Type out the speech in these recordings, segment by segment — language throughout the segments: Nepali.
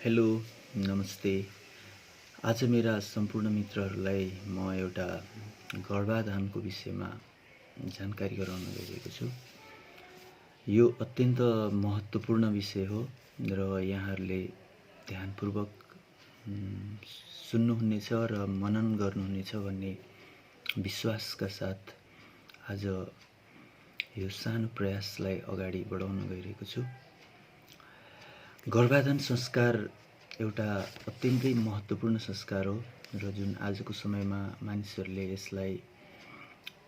हेलो, नमस्ते। आज मेरा सम्पूर्ण मित्रहरूलाई म एउटा गर्भाधानको विषयमा जानकारी गराउन गइरहेको छु। यो अत्यन्त महत्त्वपूर्ण विषय हो र यहाँहरूले ध्यानपूर्वक सुन्नुहुनेछ र मनन गर्नुहुनेछ भन्ने विश्वासका साथ आज यो सानो प्रयासलाई अगाडि बढाउन गइरहेको छु। गर्भाधान संस्कार एउटा अत्यन्तै महत्त्वपूर्ण संस्कार हो र जुन आजको समयमा मानिसहरूले यसलाई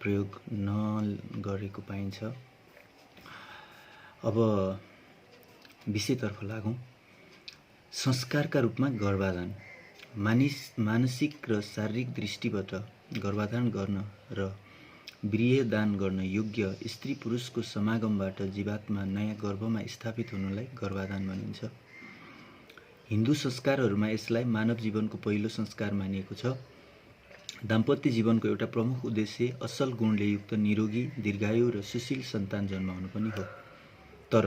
प्रयोग नगरेको पाइन्छ। अब विषयतर्फ लागौँ। संस्कारका रूपमा गर्भाधान मानसिक र शारीरिक दृष्टिबाट गर्भाधान गर्न र वीर्यदान गर्न योग्य स्त्री पुरुषको समागमबाट जीवात्मा नयाँ गर्भमा स्थापित हुनुलाई गर्भाधान भनिन्छ। हिन्दू संस्कारहरूमा यसलाई मानव जीवनको पहिलो संस्कार मानिएको छ। दाम्पत्य जीवनको एउटा प्रमुख उद्देश्य असल गुणले युक्त निरोगी, दीर्घायु र सुशील सन्तान जन्माउनु पनि हो। तर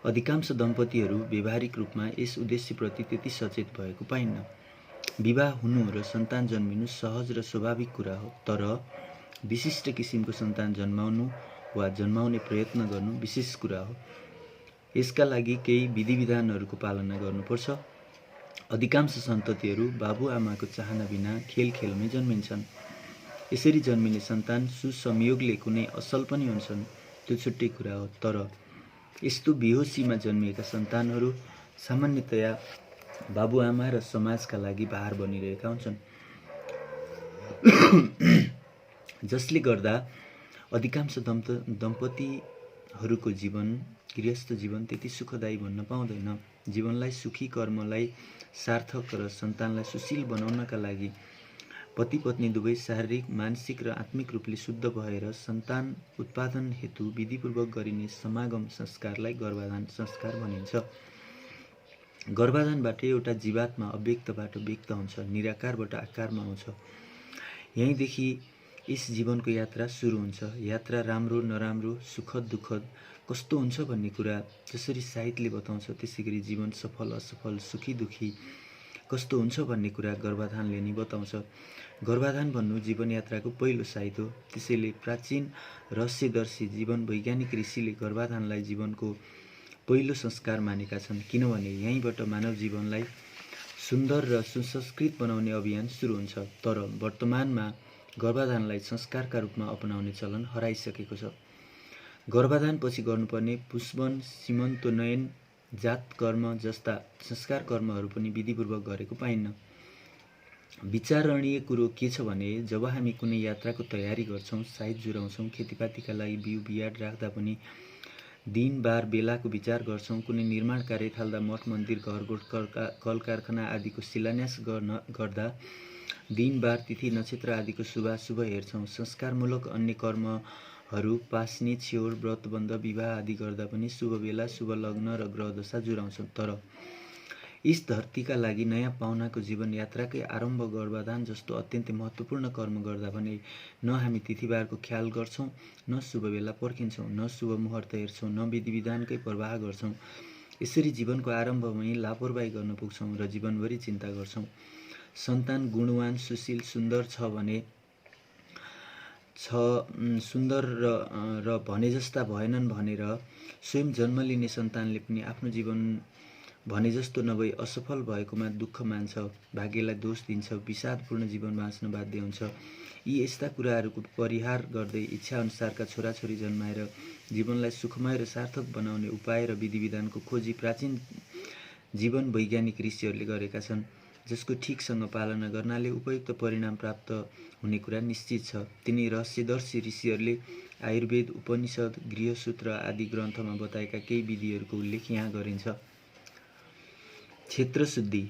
अधिकांश दम्पतिहरू व्यावहारिक रूपमा यस उद्देश्यप्रति त्यति सचेत भएको पाइन्न। विवाह हुनु र सन्तान जन्मिनु सहज र स्वाभाविक कुरा हो, तर विशिष्ट किसिमको सन्तान जन्माउनु वा जन्माउने प्रयत्न गर्नु विशेष कुरा हो। यसका लागि केही विधिविधानहरूको पालना गर्नुपर्छ। अधिकांश सन्ततिहरू बाबुआमाको चाहना बिना खेलखेलमै जन्मिन्छन्। यसरी जन्मिने सन्तान सुसंयोगले कुनै असल पनि हुन्छन्, त्यो छुट्टै कुरा हो। तर यस्तो बेहोसीमा जन्मिएका सन्तानहरू सामान्यतया बाबुआमा र समाजका लागि भार बनिरहेका हुन्छन्, जसले गर्दा अधिकांश दम्पतिहरूको गृहस्थ जीवन त्यति सुखदायी भन्न पाउँदैन। जीवनलाई सुखी, कर्मलाई सार्थक र सन्तानलाई सुशील बनाउनका लागि पति पत्नी दुवै शारीरिक, मानसिक र आत्मिक रूपले शुद्ध भएर सन्तान उत्पादन हेतु विधिपूर्वक गरिने समागम संस्कारलाई गर्भाधान संस्कार भनिन्छ। गर्भाधानबाट एउटा जीवात्मा अव्यक्तबाट व्यक्त हुन्छ, निराकारबाट आकारमा आउँछ। यहीँदेखि यस जीवनको यात्रा सुरु हुन्छ। यात्रा राम्रो नराम्रो, सुखद दुःखद कस्तो हुन्छ भन्ने कुरा जसरी साहित्यले बताउँछ, त्यसैगरी जीवन सफल असफल, सुखी दुःखी कस्तो हुन्छ भन्ने कुरा गर्भाधानले नै बताउँछ। गर्भाधान भन्नु जीवनयात्राको पहिलो साइत हो। त्यसैले प्राचीन रहस्यदर्शी जीवन वैज्ञानिक ऋषिले गर्भाधानलाई जीवनको पहिलो संस्कार मानेका छन्, किनभने यहीँबाट मानव जीवनलाई सुन्दर र सुसंस्कृत बनाउने अभियान सुरु हुन्छ। तर वर्तमानमा गर्भाधानलाई संस्कारका रूपमा अपनाउने चलन हराइसकेको छ। गर्भाधान पछि गर्नुपर्ने पुंसवन, सीमन्तोन्नयन, जात कर्म जस्ता संस्कार कर्महरू पनि विधिपूर्वक गरेको पाइन्न। विचारणीय कुरो के छ भने, जब हामी कुनै यात्राको तयारी गर्छौँ, साइत जुराउँछौँ, खेतीपातीका लागि बिउ बियाड राख्दा पनि दिन बार बेलाको विचार गर्छौँ, कुनै निर्माण कार्य थाल्दा मठ मन्दिर घरगोठ कल कारखाना आदिको शिलान्यास गर्दा दिन बार तिथि नक्षत्र आदिको शुभाशुभ हेर्छौँ। संस्कारमूलक अन्य कर्महरू पास्ने छेउर व्रतबन्ध विवाह आदि गर्दा पनि शुभ बेला, शुभ लग्न र ग्रहदशा जुराउँछौँ। तर यस धरतीका लागि नयाँ पाहुनाको जीवन यात्राकै आरम्भ गर्भाधान जस्तो अत्यन्तै महत्त्वपूर्ण कर्म गर्दा भने न हामी तिथिबारको ख्याल गर्छौँ, न शुभ बेला पर्खिन्छौँ, न शुभ मुहूर्त हेर्छौँ, न विधिविधानकै प्रवाह गर्छौँ। यसरी जीवनको आरम्भमै लापरवाही गर्न पुग्छौँ र जीवनभरि चिन्ता गर्छौँ। सन्तान गुणवान, सुशील, सुन्दर र भने जस्ता भएनन् भनेर स्वयं जन्म लिने सन्तानले पनि आफ्नो जीवन भने जस्तो नभई असफल भएकोमा दुःख मान्छ, भाग्यलाई दोष दिन्छ, विषादपूर्ण जीवन बाँच्न बाध्य हुन्छ। यी यस्ता कुराहरूको परिहार गर्दै इच्छाअनुसारका छोराछोरी जन्माएर जीवनलाई सुखमय र सार्थक बनाउने उपाय र विधिविधानको खोजी प्राचीन जीवन वैज्ञानिक ऋषिहरूले गरेका छन्, जसको ठिकसँग पालना गर्नाले उपयुक्त परिणाम प्राप्त हुने कुरा निश्चित छ। तिनी रहस्यदर्शी ऋषिहरूले आयुर्वेद, उपनिषद, गृहसूत्र आदि ग्रन्थमा बताएका केही विधिहरूको उल्लेख यहाँ गरिन्छ। क्षेत्रशुद्धि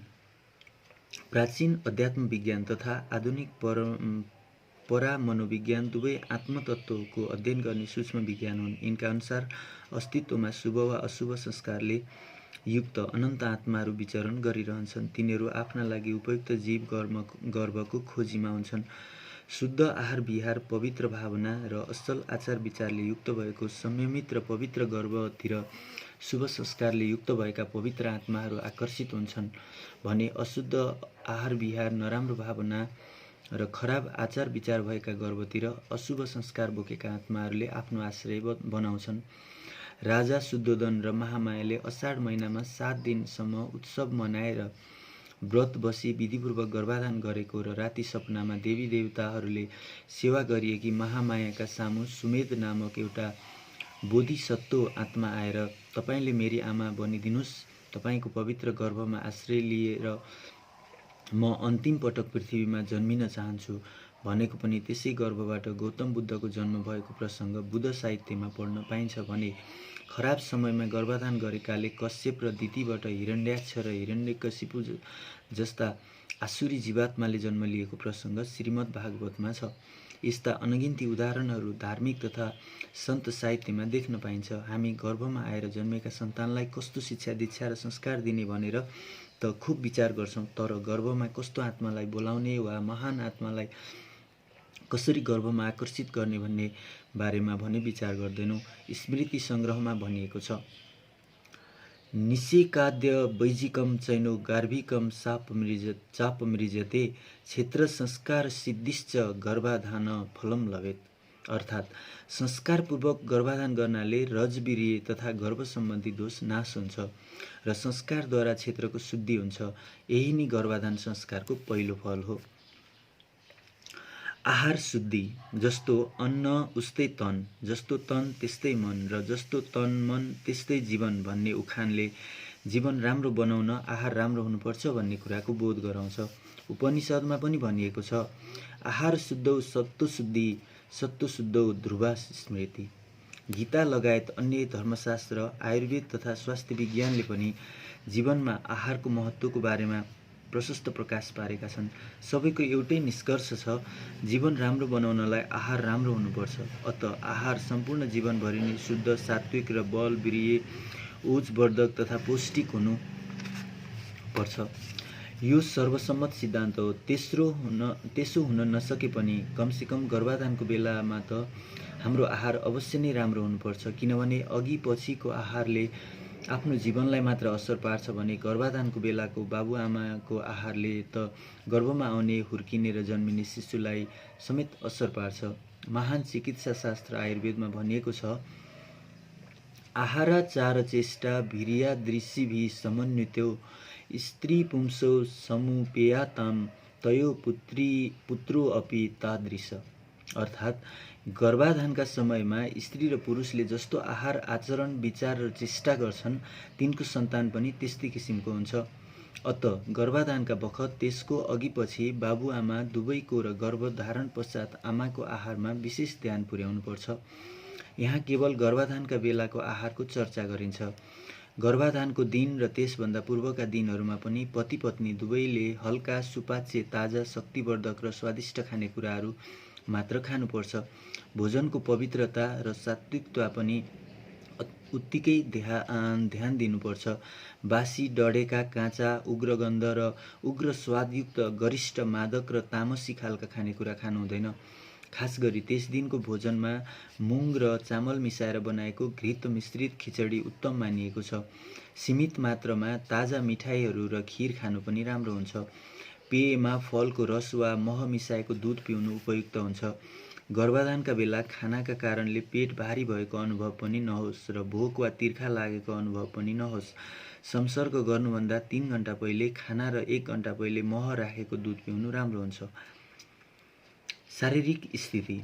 प्राचीन अध्यात्म विज्ञान तथा आधुनिक परामनोविज्ञान दुवै आत्मतत्त्वको अध्ययन गर्ने सूक्ष्म विज्ञान हुन्। यिनका अनुसार अस्तित्वमा शुभ वा अशुभ संस्कारले युक्त अनन्त आत्माहरू विचरण गरिरहन्छन्। तिनीहरू आफ्ना लागि उपयुक्त जीव गर्भको खोजीमा हुन्छन्। शुद्ध आहार विहार, पवित्र भावना र असल आचार विचारले युक्त भएको संयमित र पवित्र गर्भतिर शुभ संस्कारले युक्त भएका पवित्र आत्माहरू आकर्षित हुन्छन् भने अशुद्ध आहार विहार, नराम्रो भावना र खराब आचार विचार भएका गर्भतिर अशुभ संस्कार बोकेका आत्माहरूले आफ्नो आश्रय बनाउँछन्। राजा शुद्धोदन र महामायाले अषाढ महिनामा 7 दिनसम्म उत्सव मनाएर व्रत बसी विधिपूर्वक गर्भाधान गरेको र राति सपनामा देवी देवताहरूले सेवा गरिएकी महामायाका सामु सुमेध नामक एउटा बोधिसत्व आत्मा आएर तपाईले मेरी आमा बनिदिनुस्, तपाईको पवित्र गर्भमा आश्रय लिएर म अन्तिम पटक पृथ्वीमा जन्मिन चाहन्छु भनेको पनि त्यसै गर्भबाट गौतम बुद्धको जन्म भएको प्रसङ्ग बुद्ध साहित्यमा पढ्न पाइन्छ भने खराब समयमा गर्भाधान गरेकाले कश्यप र दितिबाट हिरण्याक्ष र हिरण्यकशिपु जस्ता आसुरी जीवात्माले जन्म लिएको प्रसङ्ग श्रीमद् भागवतमा छ। यस्ता अनगिन्ती उदाहरणहरू धार्मिक तथा सन्त साहित्यमा देख्न पाइन्छ। हामी गर्भमा आएर जन्मेका सन्तानलाई कस्तो शिक्षा दीक्षा र संस्कार दिने भनेर त खुब विचार गर्छौं, तर गर्भमा कस्तो आत्मालाई बोलाउने वा महान आत्मालाई कसरी गर्भमा आकर्षित गर्ने भन्ने बारेमा भने विचार गर्दैनौं। स्मृति संग्रहमा भनिएको छ, निषेकाद्य वैजिकम चैनो गार्भिकम चापमृजते क्षेत्र संस्कार सिद्धिश्च गर्भाधान फलम लभेत। अर्थात् संस्कारपूर्वक गर्भाधान गर्नाले रजवीर्य तथा गर्भ सम्बन्धी दोष नाश हुन्छ र संस्कारद्वारा क्षेत्रको शुद्धि हुन्छ। यही नै गर्भाधान संस्कारको पहिलो फल हो। आहार शुद्धि, जस्तो अन्न उस्तै तन, जस्तो तन त्यस्तै मन र जस्तो तन मन त्यस्तै जीवन भन्ने उखानले जीवन राम्रो बनाउन आहार राम्रो हुनुपर्छ भन्ने कुराको बोध गराउँछ। उपनिषदमा पनि भनिएको छ, आहार शुद्धौ सत्व शुद्धि, सत्व शुद्धौ ध्रुवा स्मृति। गीता लगायत अन्य धर्मशास्त्र, आयुर्वेद तथा स्वास्थ्य विज्ञानले पनि जीवनमा आहारको महत्त्वको बारेमा प्रशस्त प्रकाश पारेका छन्। सबैको एउटै निष्कर्ष छ, जीवन राम्रो बनाउनलाई आहार राम्रो हुनुपर्छ। अत आहार सम्पूर्ण जीवनभरि नै शुद्ध, सात्विक र बल, वीर्य, ओजवर्धक तथा पौष्टिक हुनु पर्छ। यो सर्वसम्मत सिद्धान्त हो। त्यसो हुन नसके पनि कमसेकम गर्भाधानको बेलामा त हाम्रो आहार अवश्य नै राम्रो हुनुपर्छ, किनभने अघि पछिको आहारले आफ्नो जीवनलाई मात्र असर पार्छ भने गर्भाधानको बेलाको बाबुआमाको आहारले त गर्भमा आउने, हुर्किने र जन्मिने शिशुलाई समेत असर पार्छ। महान चिकित्सा शास्त्र आयुर्वेदमा भनिएको छ, आहाराचार चेष्टा वीर्यादृशिभिः समन्वितो स्त्री पुंसो समुपेयाताम तयो पुत्रो अपि तादृश। अर्थात् गर्भाधानका समयमा स्त्री र पुरुषले जस्तो आहार आचरण विचार र चेष्टा गर्छन् तिनको सन्तान पनि त्यस्तै किसिमको हुन्छ। अत गर्भाधानका बखत त्यसको अघिपछि बाबुआमा दुवैको र गर्भधारण पश्चात आमाको आहारमा विशेष ध्यान पुर्याउनुपर्छ। यहाँ केवल गर्भाधानका बेलाको आहारको चर्चा गरिन्छ। गर्भाधानको दिन र त्यसभन्दा पूर्वका दिनहरूमा पनि पति पत्नी दुवैले हल्का, सुपाच्य, ताजा, शक्तिवर्धक र स्वादिष्ट खानेकुराहरू मात्र खानुपर्छ। भोजनको पवित्रता र सात्विकता पनि उत्तिकै ध्यान दिनुपर्छ। बासी, डढेका, काँचा, उग्र गन्ध र उग्र स्वादयुक्त, गरिष्ठ, मादक र तामसी खालका खानेकुरा खानु हुँदैन। खास गरी त्यस दिनको भोजनमा मुङ र चामल मिसाएर बनाएको घृत मिश्रित खिचडी उत्तम मानिएको छ। सीमित मात्रामा ताजा मिठाईहरू र खिर खानु पनि राम्रो हुन्छ। पेयमा फलको रस वा मह मिसाएको दुध पिउनु उपयुक्त हुन्छ। गर्भाधानका बेला खानाका कारणले पेट भारी भएको अनुभव पनि नहोस् र भोक वा तिर्खा लागेको अनुभव पनि नहोस्। संसर्ग गर्नुभन्दा 3 घण्टा पहिले खाना र 1 घण्टा पहिले मह राखेको दुध पिउनु राम्रो हुन्छ। शारीरिक स्थिति,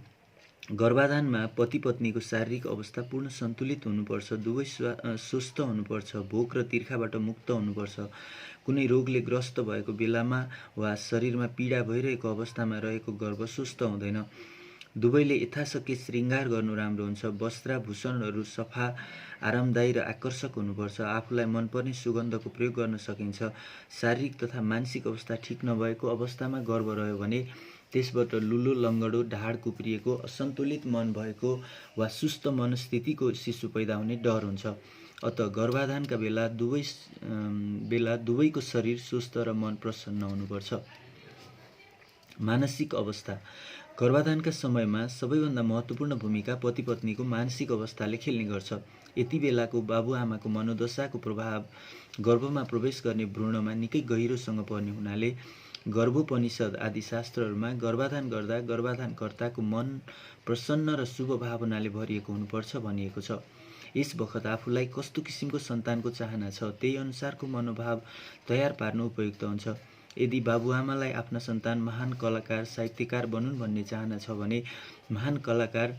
गर्भाधानमा पति पत्नीको शारीरिक अवस्था पूर्ण सन्तुलित हुनुपर्छ। दुवै स्वस्थ हुनुपर्छ। भोक र तिर्खाबाट मुक्त हुनुपर्छ। कुनै रोगले ग्रस्त भएको बेलामा वा शरीरमा पीडा भइरहेको अवस्थामा रहेको गर्भ स्वस्थ हुँदैन। दुवैले यथाशक्य श्रृङ्गार गर्नु राम्रो हुन्छ। वस्त्राभूषणहरू सफा, आरामदायी र आकर्षक हुनुपर्छ। आफूलाई मनपर्ने सुगन्धको प्रयोग गर्न सकिन्छ। शारीरिक तथा मानसिक अवस्था ठिक नभएको अवस्थामा गर्भ रह्यो भने त्यसबाट लुलो, लङ्गडो, ढाड कुप्रिएको, असन्तुलित मन भएको वा सुस्त मनस्थितिको शिशु पैदा हुने डर हुन्छ। अत गर्भाधानका बेला दुवैको शरीर स्वस्थ र मन प्रसन्न हुनुपर्छ। मानसिक अवस्था, गर्भाधानका समयमा सबैभन्दा महत्त्वपूर्ण भूमिका पति पत्नीको मानसिक अवस्थाले खेल्ने गर्छ। यति बेलाको बाबुआमाको मनोदशाको प्रभाव गर्भमा प्रवेश गर्ने भ्रूणमा निकै गहिरोसँग पर्ने हुनाले गर्भोपनिषद आदि शास्त्रहरूमा गर्भाधान गर्दा गर्भाधानकर्ताको मन प्रसन्न र शुभ भावनाले भरिएको हुनुपर्छ भनिएको छ। यस बखत आफूलाई कस्तो किसिमको सन्तानको चाहना छ त्यही अनुसारको मनोभाव तयार पार्नु उपयुक्त हुन्छ। यदि बाबुआमालाई आफ्ना सन्तान महान कलाकार साहित्यकार बनुन् भन्ने चाहना छ भने महान कलाकार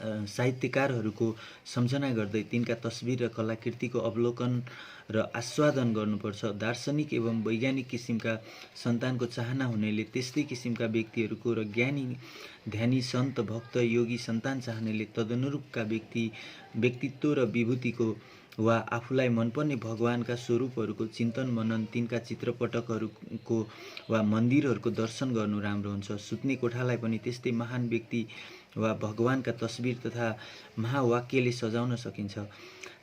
साहित्यकारहरूको सम्झना गर्दै तिनका तस्बिर र कलाकृतिको अवलोकन र आस्वादन गर्नुपर्छ। दार्शनिक एवं वैज्ञानिक किसिमका सन्तानको चाहना हुनेले त्यस्तै किसिमका व्यक्तिहरूको र ज्ञानी ध्यानी सन्त भक्त योगी सन्तान चाहनेले तदनुरूपका व्यक्तित्व र विभूतिको वा आफूलाई मनपर्ने भगवानका स्वरूपहरूको चिन्तन मनन तिनका चित्रपटकहरूको वा मन्दिरहरूको दर्शन गर्नु राम्रो हुन्छ। सुत्ने कोठालाई पनि त्यस्तै महान व्यक्ति वा भगवानका तस्बिर तथा महावाक्यले सजाउन सकिन्छ।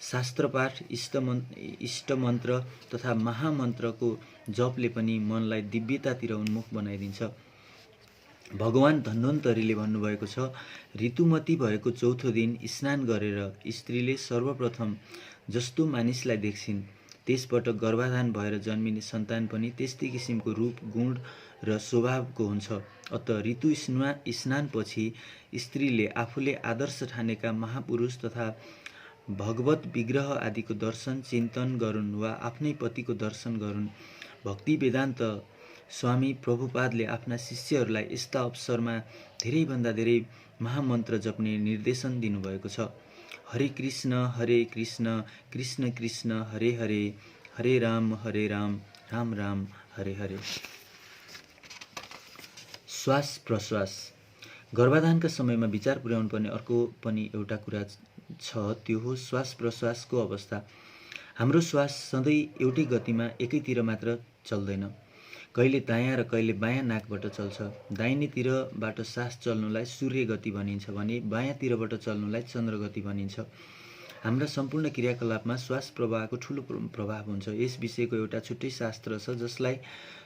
शास्त्रपाठ इष्टमन्त्र तथा महामन्त्रको जपले पनि मनलाई दिव्यतातिर उन्मुख बनाइदिन्छ। भगवान धन्वन्तरीले भन्नुभएको छ, ऋतुमती भएको चौथो दिन स्नान गरेर स्त्रीले सर्वप्रथम जस्तो मानिसलाई देख्छिन् त्यसपटक गर्भाधान भएर जन्मिने सन्तान पनि त्यस्तै किसिमको रूप गुण र स्वभावको हुन्छ। अत ऋतु स्नानपछि स्त्रीले आफूले आदर्श ठानेका महापुरुष तथा भगवत विग्रह आदिको दर्शन चिन्तन गरून् वा आफ्नै पतिको दर्शन गरून्। भक्ति वेदान्त स्वामी प्रभुपादले आफ्ना शिष्यहरूलाई यस्ता अवसरमा धेरैभन्दा धेरै महामन्त्र जप्ने निर्देशन दिनुभएको छ। हरे कृष्ण कृष्ण कृष्ण हरे हरे हरे राम राम राम हरे हरे। श्वास प्रश्वास गर्भाधानका समयमा विचार पुर्याउनु पर्ने अर्को पनि एउटा कुरा छ, त्यो हो श्वास प्रश्वासको अवस्था। हाम्रो श्वास सधैँ एउटै गतिमा एकैतिर मात्र चल्दैन, कहिले दायाँ र कहिले बायाँ नाकबाट चल्छ। दाहिनेतिरबाट सास चल्नुलाई सूर्य गति भनिन्छ भने बायाँतिरबाट चल्नुलाई चन्द्र गति भनिन्छ। हाम्रा सम्पूर्ण क्रियाकलापमा श्वास प्रवाहको ठूलो प्रभाव हुन्छ। यस विषयको एउटा छुट्टै शास्त्र छ जसलाई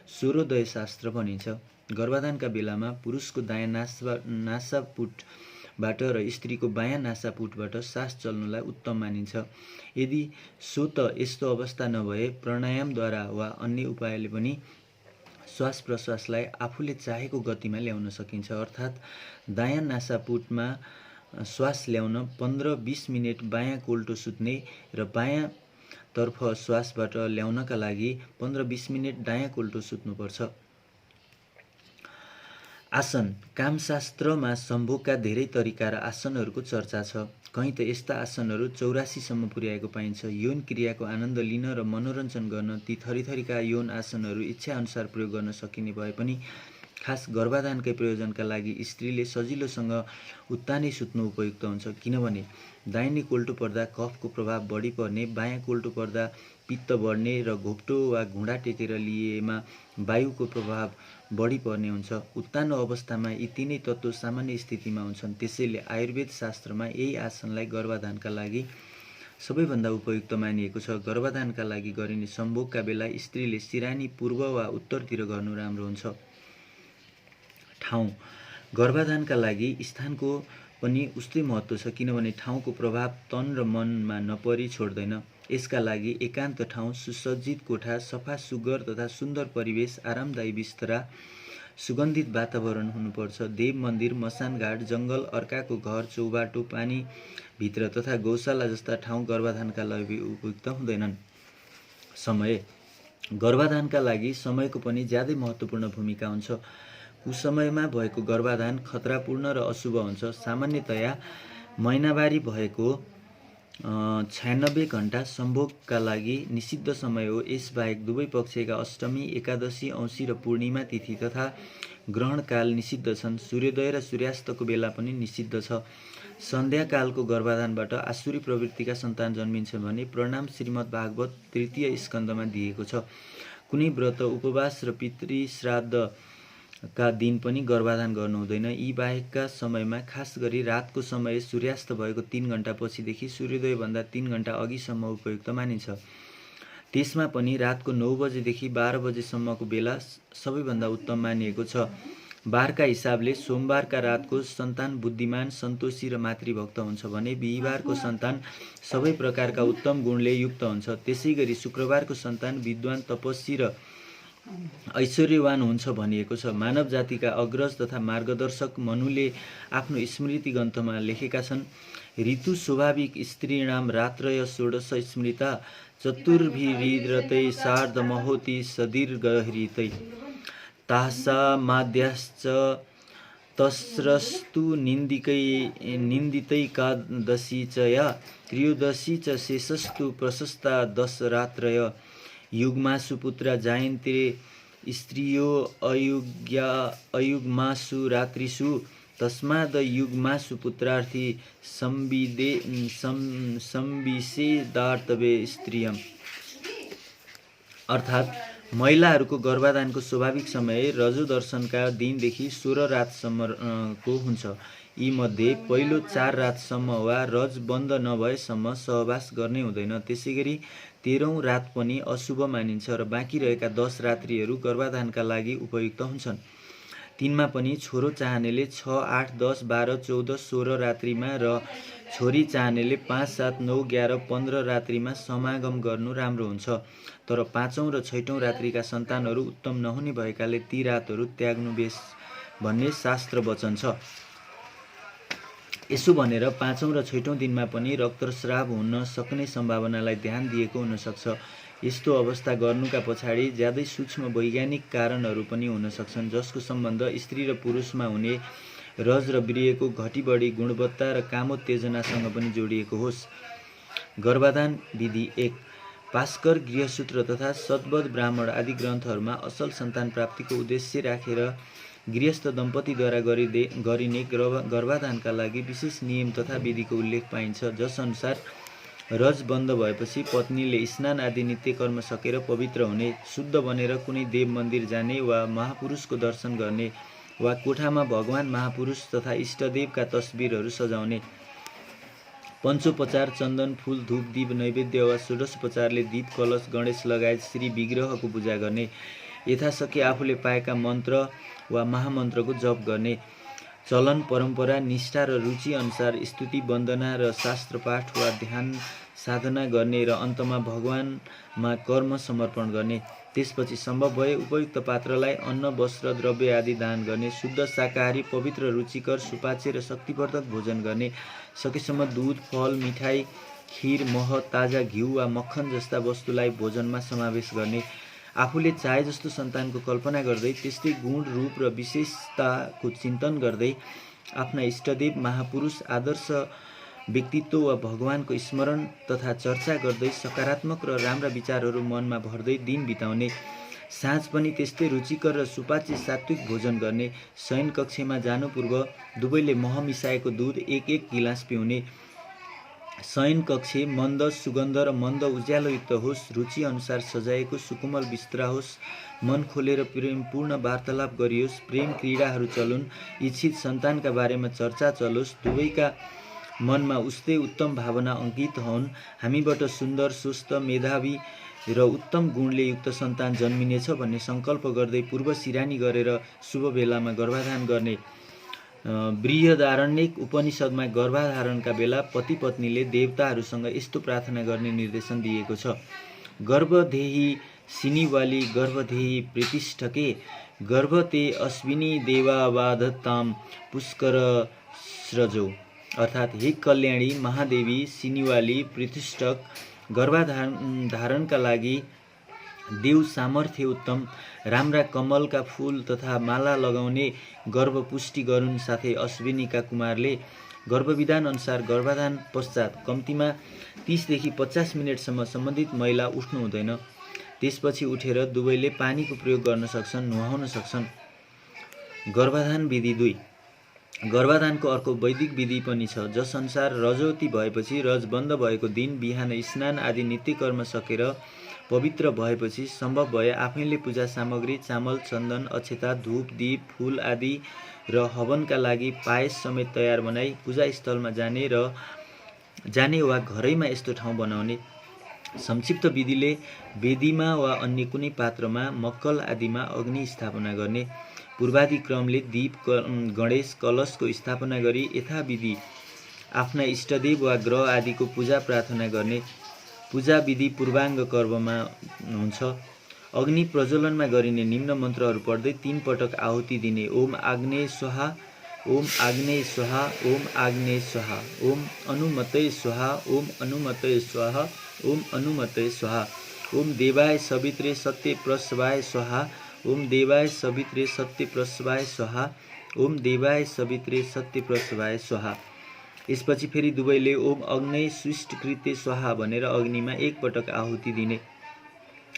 स्वरोदय शास्त्र भनिन्छ। गर्भाधानका बेलामा पुरुषको दायाँ नासापुटबाट र स्त्रीको बायाँ नासापुटबाट सास चल्नुलाई उत्तम मानिन्छ। यदि यस्तो अवस्था नभए प्राणायामद्वारा वा अन्य उपायले पनि श्वास प्रश्वासलाई आफूले चाहेको गतिमा ल्याउन सकिन्छ। अर्थात् दायाँ नासापुटमा श्वास ल्याउन 15-20 मिनट बायाँ कोल्टो सुत्ने र बायाँ तर्फ श्वासबाट ल्याउनका लागि 15-20 मिनट दायाँ कोल्टो सुत्नुपर्छ। आसन कामशास्त्रमा सम्भोगका धेरै तरिका र आसनहरूको चर्चा छ। कहीँ त यस्ता आसनहरू 84 सम्म पुर्याएको पाइन्छ। यौन क्रियाको आनन्द लिन र मनोरञ्जन गर्न ती थरीथरीका यौन आसनहरू इच्छा अनुसार प्रयोग गर्न सकिने भए पनि खास गर्भाधानकै प्रयोजनका लागि स्त्रीले सजिलोसँग उत्तानै सुत्नु उपयुक्त हुन्छ। किनभने दाहिने कोल्टो पर्दा कफको प्रभाव बढी पर्ने, बायाँ कोल्टो पर्दा पित्त बढ्ने र घोप्टो वा घुँडा टेकेर लिएमा वायुको प्रभाव बढी पर्ने हुन्छ। उत्तानो अवस्थामा यी तीनै तत्त्व सामान्य स्थितिमा हुन्छन्। त्यसैले आयुर्वेद शास्त्रमा यही आसनलाई गर्भाधानका लागि सबैभन्दा उपयुक्त मानिएको छ। गर्भाधानका लागि गरिने सम्भोगका बेला स्त्रीले सिरानी पूर्व वा उत्तरतिर गर्नु राम्रो हुन्छ। ठाउँ गर्भाधानका लागि स्थानको पनि उस्तै महत्त्व छ, किनभने ठाउँको प्रभाव तन र मनमा नपरी छोड्दैन। यसका लागि एकान्त ठाउँ, सुसज्जित कोठा, सफा सुग्घर तथा सुन्दर परिवेश, आरामदायी बिस्तरा, सुगन्धित वातावरण हुनुपर्छ। देव मन्दिर, मसान घाट, जङ्गल, अर्काको घर, चौबाटो, पानी भित्र तथा गौशाला जस्ता ठाउँ गर्भाधानका लागि उपयुक्त हुँदैनन्। समय गर्भाधानका लागि समयको पनि ज्यादै महत्त्वपूर्ण भूमिका हुन्छ। कुसमयमा भएको गर्भाधान खतरापूर्ण र अशुभ हुन्छ। सामान्यतया महिनावारी भएको 96 घण्टा सम्भोगका लागि निषिद्ध समय हो। यसबाहेक दुवै पक्षका अष्टमी, एकादशी, औँसी र पूर्णिमा तिथि तथा ग्रहणकाल निषिद्ध छन्। सूर्योदय र सूर्यास्तको बेला पनि निषिद्ध छ। सन्ध्याकालको गर्भाधानबाट आसुरी प्रवृत्तिका सन्तान जन्मिन्छ भने प्रणाम श्रीमद् भागवत 3 स्कन्धमा दिएको छ। कुनै व्रत उपवास र पितृश्राद्धका दिन पनि गर्भाधान गर्नु हुँदैन। यी बाहेकका समयमा खास गरी रातको समय सूर्यास्त भएको 3 घण्टा पछिदेखि सूर्योदयभन्दा 3 घण्टा अघिसम्म उपयुक्त मानिन्छ। त्यसमा पनि रातको 9 बजेदेखि 12 बजेसम्मको बेला सबैभन्दा उत्तम मानिएको छ। बारका हिसाबले सोमबारका रातको सन्तान बुद्धिमान, सन्तोषी र मातृभक्त हुन्छ भने बिहीबारको सन्तान सबै प्रकारका उत्तम गुणले युक्त हुन्छ। त्यसैगरी शुक्रबारको सन्तान विद्वान, तपस्वी र ऐश्वर्यवान हुन्छ भनिएको छ। मानव जातिका अग्रज तथा मार्गदर्शक मनुले आफ्नो स्मृति ग्रन्थमा लेखेका छन्, ऋतु स्वाभाविक स्त्रीणाम रात्रय षोडश स्मृता चतुर्भिरीरतै सार्धमहोति सदीर्घहृतै तासा माद्याश्च तस्रस्तु निन्दितैकादशी च या त्रयोदशी च शेषस्तु प्रशस्ता दशरात्रय युग्मासु पुत्रा जायन्ते स्त्रियो अयुग्मासु रात्रिषु तस्माद युग्मासु पुत्रार्थी संविषेदार्तवे स्त्रियम। अर्थात् महिलाहरूको गर्भाधानको स्वाभाविक समय रजो दर्शनका दिनदेखि 16 रातसम्मको हुन्छ। यी मध्ये पहिलो 4 रातसम्म वा रज बन्द नभएसम्म सहवास गर्ने हुँदैन। त्यसैगरी 13औं रात पनि अशुभ मानिन्छ र बाँकी रहेका 10 रात्रिहरू गर्भाधानका लागि उपयुक्त हुन्छन्। तिनमा पनि छोरो चाहनेले 6, 8, 10, 12, 14, 16 रात्रिमा र छोरी चाहनेले 5, 7, 9, 11, 15 रात्रिमा समागम गर्नु राम्रो हुन्छ। तर 5औं र 6औं रात्रिका सन्तानहरू उत्तम नहुने भएकाले ती रातहरू त्याग्नु बेस भन्ने शास्त्र वचन छ। यसो भनेर 5औं र 6औं दिनमा पनि रक्तस्राव हुन सक्ने सम्भावनालाई ध्यान दिएको हुन सक्छ। यस्तो अवस्था गर्नुका पछाडि ज्यादै सूक्ष्म वैज्ञानिक कारणहरू पनि हुन सक्छन्, जसको सम्बन्ध स्त्री र पुरुषमा हुने रज र वीर्यको घटी-बढी गुणवत्ता र कामोत्तेजनासँग पनि जोडिएको होस्। गर्भाधान विधि 1। भास्कर, गृहसूत्र तथा सद्वद ब्राह्मण आदि ग्रन्थहरूमा असल सन्तान प्राप्तिको उद्देश्य राखेर गृहस्थ दम्पतिद्वारा गरिने गर्भाधानका लागि विशेष नियम तथा विधिको उल्लेख पाइन्छ, जस अनुसार रज बन्द भएपछि पत्नीले स्नान आदि नित्य कर्म सकेर पवित्र हुने, शुद्ध बनेर कुनै देव मन्दिर जाने वा महापुरुषको दर्शन गर्ने वा कोठामा भगवान, महापुरुष तथा इष्टदेवका तस्बिरहरू सजाउने, पञ्चोपचार चन्दन, फूल, धूप, दीप, नैवेद्य वा षोडशोपचारले दीप, कलश, गणेश लगायत श्री विग्रहको पूजा गर्ने, यथाशक्य आफूले पाएका मन्त्र वा महामन्त्रको जप गर्ने, चलन, परम्परा, निष्ठा र रुचि अनुसार स्तुति, वन्दना र शास्त्रपाठ वा ध्यान साधना गर्ने र अन्तमा भगवानमा कर्म समर्पण गर्ने। त्यसपछि सम्भव भए उपयुक्त पात्रलाई अन्न, वस्त्र, द्रव्य आदि दान गर्ने, शुद्ध शाकाहारी, पवित्र, रुचिकर, सुपाच्य र शक्तिवर्धक भोजन गर्ने, सकेसम्म दूध, फल, मिठाई, खिर, मह, ताजा घिउ वा मक्खन जस्ता वस्तुलाई भोजनमा समावेश गर्ने, आफूले चाहे जस्तो सन्तानको कल्पना गर्दै त्यस्तै गुण, रूप र विशेषताको चिन्तन गर्दै आफ्ना इष्टदेव, महापुरुष, आदर्श व्यक्तित्व वा भगवानको स्मरण तथा चर्चा गर्दै सकारात्मक र राम्रा विचारहरू मनमा भर्दै दिन बिताउने, साँझ पनि त्यस्तै रुचिकर र सुपाच्य सात्विक भोजन गर्ने, शयन कक्षमा जानु पूर्व दुवैले मह मिसाएको दूध 1-1 गिलास पिउने, शयन कक्ष मन्द सुगन्ध र मन्द उज्यालोयुक्त होस्, रुचि अनुसार सजाएको सुकोमल बिस्तरा होस्, मन खोलेर प्रेमपूर्ण वार्तालाप गरियोस्, प्रेम क्रीडाहरू चलुन्, इच्छित सन्तानका बारेमा चर्चा चलोस्, दुवैका मनमा उस्तै उत्तम भावना अङ्कित हुन्, हामीबाट सुन्दर, स्वस्थ, मेधावी र उत्तम गुणले युक्त सन्तान जन्मिनेछ भन्ने सङ्कल्प गर्दै पूर्व सिरानी गरेर शुभ बेलामा गर्भाधान गर्ने। बृहदारण्यक उपनिषदमा गर्भाधारणका बेला पति पत्नीले देवताहरूसँग यस्तो प्रार्थना गर्ने निर्देशन दिएको छ, गर्भधेहि सिनिवाली गर्भधेहि प्रतिष्ठके गर्भते अश्विनी देवावाधताम पुष्कर स्रजौ। अर्थात् हे कल्याणी महादेवी, सिनिवाली, प्रतिष्ठक, गर्भाधारणका लागि देव सामर्थ्य उत्तम, राम्रा कमलका फूल तथा माला लगाउने गर्भपुष्टि गरून्। साथै अश्विनीका कुमारले गर्भविधान अनुसार गर्भाधान पश्चात कम्तीमा 30 देखि 50 मिनटसम्म सम्बन्धित महिला उठ्नु हुँदैन। त्यसपछि उठेर दुवैले पानीको प्रयोग गर्न सक्छन्, नुहाउन सक्छन्। गर्भाधान विधि 2। गर्भाधानको अर्को वैदिक विधि पनि छ, जस अनुसार रजोवती भएपछि रज बन्द भएको दिन बिहान स्नान आदि नित्य कर्म सकेर पवित्र भएपछि सम्भव भए आफैले पूजा सामग्री, चामल, चन्दन, अक्षता, धूप, दीप, फूल आदि र हवनका लागि पायस समेत तयार बनाई पूजास्थलमा जाने वा घरैमा यस्तो ठाउँ बनाउने। संक्षिप्त विधिले वेदीमा वा अन्य कुनै पात्रमा मक्कल आदिमा अग्नि स्थापना गर्ने, पूर्वाधिक्रमले दीप गणेश कलशको स्थापना गरी यथाविधि आफ्ना इष्टदेव वा ग्रह आदिको पूजा प्रार्थना गर्ने पूजा विधि पूर्वाङ्ग कर्ममा हुन्छ। अग्नि प्रज्वलनमा गरिने निम्न मन्त्रहरू पढ्दै 3 पटक आहुति दिने। ओम आग्नेय स्वाहा, ओम आग्नेय स्वाहा, ओम आग्नेय स्वाहा, ओम अनुमतय स्वाहा, ओम अनुमतय स्वाहा, ओम अनुमतय स्वाहा, ओम देवाय सवित्रे सत्य प्रसवाय स्वाहा, ओम देवाय सवित्रे सत्य प्रसवाय स्वाहा, ओम देवाय सवित्रे सत्य प्रसवाय स्वाहा। यसपछि फेरि दुवैले ओम अग्नेय स्विष्टकृत्य स्वाहा भनेर अग्निमा 1 पटक आहुति दिने।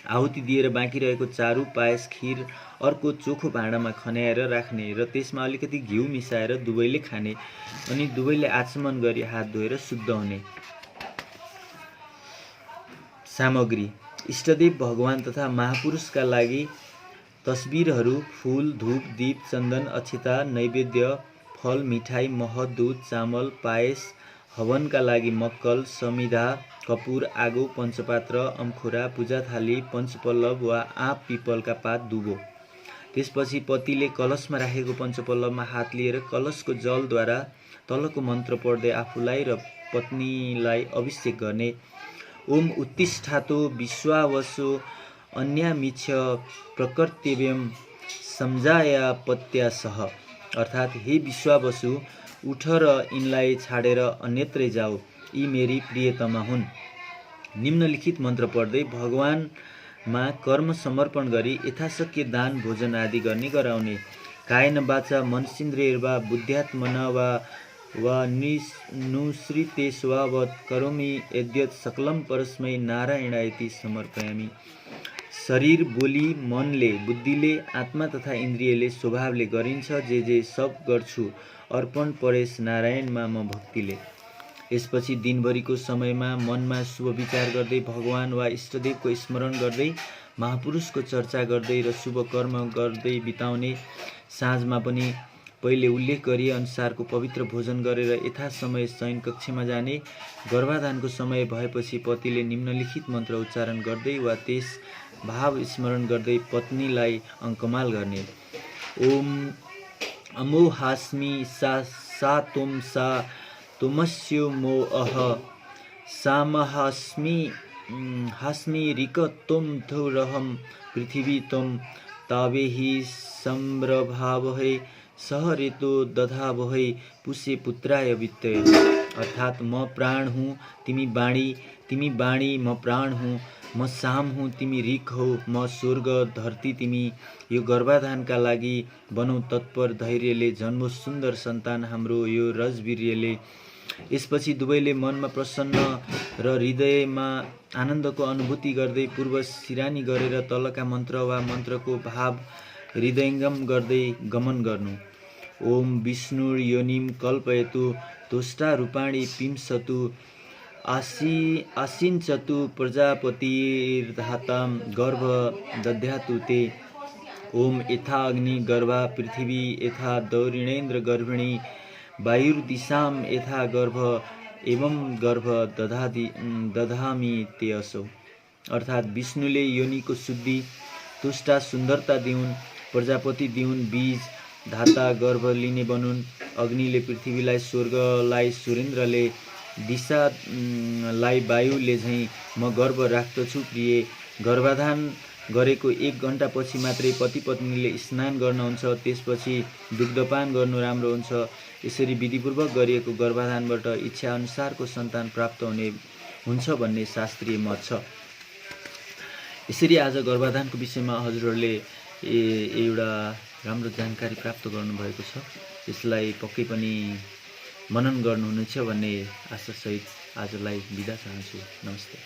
आहुति दिएर बाँकी रहेको चारु पायस खीर अर्को चोखो भाँडामा खन्याएर राख्ने र त्यसमा अलिकति घिउ मिसाएर दुवैले खाने। अनि दुवैले आचमन गरी हात धोएर शुद्ध हुने। सामग्री: इष्टदेव भगवान तथा महापुरुषका लागि तस्बिरहरू, फूल, धूप, दीप, चन्दन, अक्षता, नैवेद्य, फल, मिठाई, मह, दूध, चामल, पायस, हवनका लागि मक्कल, समिधा, कपुर, आगो, पञ्चपात्र, अम्खुरा, पूजा थाली, पञ्चपल्लव वा आँप पिपलका पात, दुबो। त्यसपछि पतिले कलशमा राखेको पञ्चपल्लवमा हात लिएर कलशको जलद्वारा तलको मन्त्र पढ्दै आफूलाई र पत्नीलाई अभिषेक गर्ने। ओम उत्तिष्ठातो विश्वावसो अन्यामिच्छ प्रकर्तव्यम समजायापत्यासह, अर्थात् हे विश्वावसु, उठ र यिनलाई छाडेर अन्यत्रै जाऊ, यी मेरी प्रियतमा हुन्। निम्नलिखित मन्त्र पढ्दै भगवानमा कर्म समर्पण गरी यथाशक्य दान भोजन आदि गर्ने गराउने। कायेन वाचा मनसिन्द्रियैर्वा बुद्ध्यात्मना वा नुसृतेष्वावत् करोमि यद्यत् सकलं परस्मै नारायणायति समर्पयामि। शरीर, बोली, मनले, बुद्धिले, आत्मा तथा इन्द्रियले, स्वभावले गरिन्छ जे सब गर्छु अर्पण परेश नारायणमा म भक्तिले। यसपछि दिनभरिको समयमा मनमा शुभ विचार गर्दै भगवान वा इष्टदेवको स्मरण गर्दै महापुरुषको चर्चा गर्दै र शुभ कर्म गर्दै बिताउने। साँझमा पनि पहिले उल्लेख गरिए अनुसारको पवित्र भोजन गरेर यथा समय शयन कक्षमा जाने। गर्भाधानको समय भएपछि पतिले निम्नलिखित मन्त्र उच्चारण गर्दै वा त्यस भाव स्मरण गर्दै पत्नीलाई अङ्कमाल गर्ने। ओम अमोहास्मि सा तोम सा तोमस्यो मो अह सामहास्मि हास्मि रिक तोम धुरहम पृथिवी तोम तावेहि सम्रभावहै सह ऋतु दधावहै पुष्य पुत्राय वित्तय। अर्थात् म प्राण हूँ, तिमी बाणी म प्राण हूँ, म साम हूँ, तिमी रिक हौ, म स्वर्ग धरती तिमी। यो गर्भाधानका लागि बनौँ तत्पर धैर्यले, जन्मो सुन्दर सन्तान हाम्रो यो रजवीर्यले। यसपछि दुवैले मनमा प्रसन्न र हृदयमा आनन्दको अनुभूति गर्दै पूर्व सिरानी गरेर तलका मन्त्र वा मन्त्रको भाव हृदयङ्गम गर्दै गमन गर्नु। ओम विष्णु योनिम कल्पयतु तुष्टा रूपाणी पिंसतु आसिञ्चतु प्रजापतिर्धातां गर्भ दध्यातु ते। ओम यथा अग्नि गर्भा पृथिवी यथा दौरिणेन्द्र गर्भिणी वायुर्दिशां यथा गर्भ एवं गर्भ दधामि ते असौ। अर्थात् विष्णुले योनिको शुद्धि, तुष्टा सुन्दरता दिउन्, प्रजापति दिउन् बीज, धाता गर्भ लिने बनुन्, अग्निले पृथ्वीलाई, स्वर्गलाई सुरेन्द्रले, दिशालाई वायुले झैँ म गर्भ राख्दछु प्रिय। गर्भाधान गरेको 1 घण्टा पछि मात्रै पति पत्नीले स्नान गर्न हुन्छ, त्यसपछि दुग्धपान गर्नु राम्रो हुन्छ। यसरी विधिपूर्वक गरिएको गर्भाधानबाट इच्छा अनुसारको सन्तान प्राप्त हुन्छ भन्ने शास्त्रीय मत छ। यसरी आज गर्भाधानको विषयमा हजुरहरूले एउटा राम्रो जानकारी प्राप्त गर्नुभएको छ। यसलाई पक्कै पनि मनन गर्नुहुनेछ भन्ने आशासहित आजलाई बिदा चाहन्छु। नमस्ते।